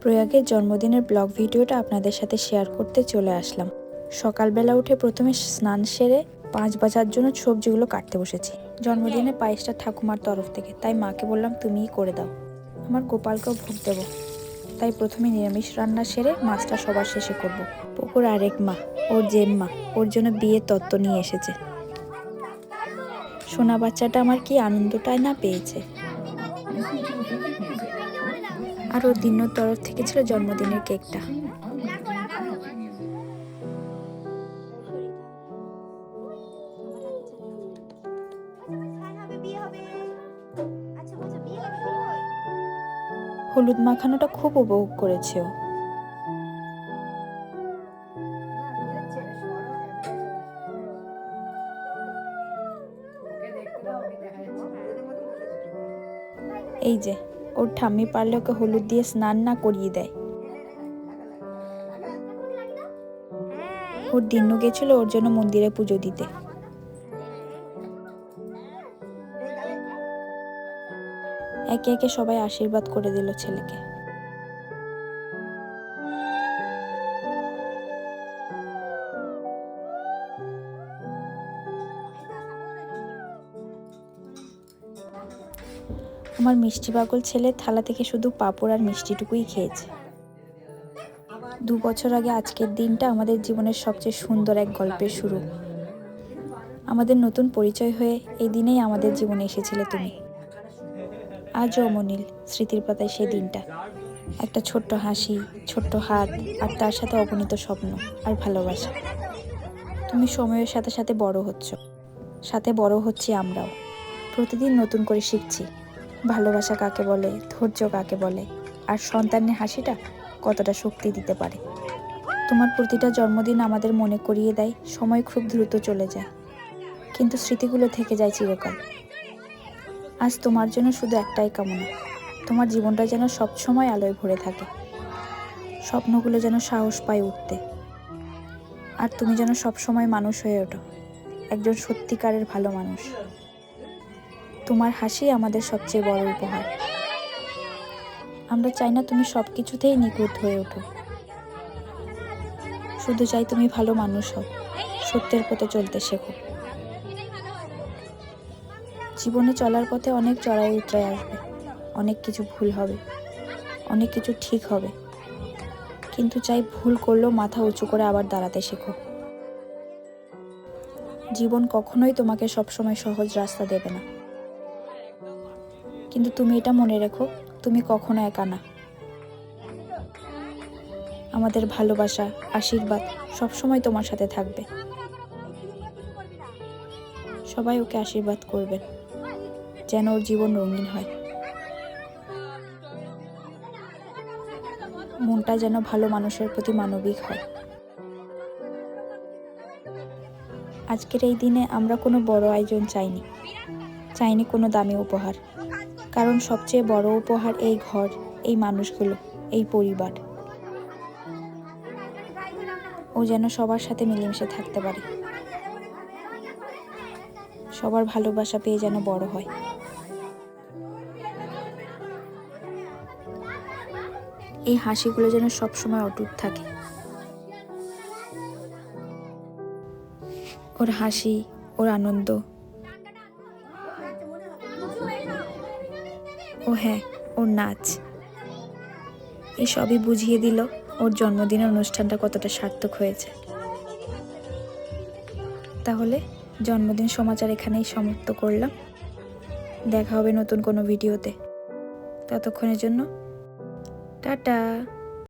প্রয়াগের জন্মদিনের ব্লগ ভিডিওটা আপনাদের সাথে শেয়ার করতে চলে আসলাম। সকালবেলা উঠে প্রথমে স্নান সেরে 5 বাজার জন্য সবজিগুলো কাটতে বসেছি। জন্মদিনের পায়েসটা ঠাকুমার তরফ থেকে, তাই মাকে বললাম তুমিই করে দাও। আমার গোপালকেও ভোগ দেব, তাই প্রথমে নিরামিষ রান্না সেরে মাছটা সবার শেষে করব। পুকুর আরেক মা, ওর জেম্মা, ওর জন্য বিয়ের তত্ত্ব নিয়ে এসেছে। সোনা বাচ্চাটা আমার কি আনন্দটাই না পেয়েছে। আর ওর দিনোর তরফ থেকে ছিল জন্মদিনের কেকটা। হলুদ মাখানোটা খুব উপভোগ করেছে ও। এই যে ওর ঠাম্মি পারলে ওকে হলুদ দিয়ে স্নান না করিয়ে দেয়। ওর দিনু গেছিল ওর জন্য মন্দিরে পুজো দিতে। একে একে সবাই আশীর্বাদ করে দিল ছেলেকে। আমার মিষ্টি পাগল ছেলে থালা থেকে শুধু পাঁপড় আর মিষ্টিটুকুই খেয়েছে। 2 বছর আগে আজকের দিনটা আমাদের জীবনের সবচেয়ে সুন্দর এক গল্পের শুরু। আমাদের নতুন পরিচয় হয়ে এই দিনেই আমাদের জীবনে এসেছিলে তুমি। আজও অমনিল স্মৃতির পাতায় সেই দিনটা। একটা ছোট্ট হাসি, ছোট্ট হাত, আর তার সাথে অগণিত স্বপ্ন আর ভালোবাসা। তুমি সময়ের সাথে সাথে বড় হচ্ছ, সাথে বড় হচ্ছি আমরাও। প্রতিদিন নতুন করে শিখছি ভালোবাসা কাকে বলে, ধৈর্য কাকে বলে, আর সন্তানের হাসিটা কতটা শক্তি দিতে পারে। তোমার প্রতিটা জন্মদিন আমাদের মনে করিয়ে দেয় সময় খুব দ্রুত চলে যায়, কিন্তু স্মৃতিগুলো থেকে যায় চিরকাল। আজ তোমার জন্য শুধু একটাই কামনা, তোমার জীবনটা যেন সবসময় আলোয় ভরে থাকে, স্বপ্নগুলো যেন সাহস পায় উঠতে, আর তুমি যেন সবসময় মানুষ হয়ে ওঠো, একজন সত্যিকারের ভালো মানুষ। তোমার হাসি আমাদের সবচেয়ে বড় উপহার। আমরা চাই না তুমি সব কিছুতেই নিখুঁত হয়ে ওঠো, শুধু চাই তুমি ভালো মানুষ হও, সত্যের পথে চলতে শেখো। জীবনে চলার পথে অনেক চড়াই উতরাই আসবে, অনেক কিছু ভুল হবে, অনেক কিছু ঠিক হবে, কিন্তু চাই ভুল করলেও মাথা উঁচু করে আবার দাঁড়াতে শেখো। জীবন কখনোই তোমাকে সবসময় সহজ রাস্তা দেবে না, কিন্তু তুমি এটা মনে রেখো, তুমি কখনো একা না। আমাদের ভালোবাসা, আশীর্বাদ সবসময় তোমার সাথে থাকবে। সবাই ওকে আশীর্বাদ করবেন যেন ওর জীবন রঙিন হয়, মনটা যেন ভালো মানুষের প্রতি মানবিক হয়। আজকের এই দিনে আমরা কোনো বড় আয়োজন চাইনি কোনো দামি উপহার, কারণ সবচেয়ে বড় উপহার এই ঘর, এই মানুষগুলো, এই পরিবার। ও যেন সবার সাথে মিলেমিশে থাকতে পারে, সবার ভালোবাসা পেয়ে যেন বড় হয়। এই হাসিগুলো যেন সবসময় অটুট থাকে। ওর হাসি, ওর আনন্দ, ও হ্যাঁ, ওর নাচ, এই সবই বুঝিয়ে দিল ওর জন্মদিনের অনুষ্ঠানটা কতটা সার্থক হয়েছে। তাহলে জন্মদিন সমাচার এখানেই সমাপ্ত করলাম। দেখা হবে নতুন কোনো ভিডিওতে। ততক্ষণের জন্য টাটা।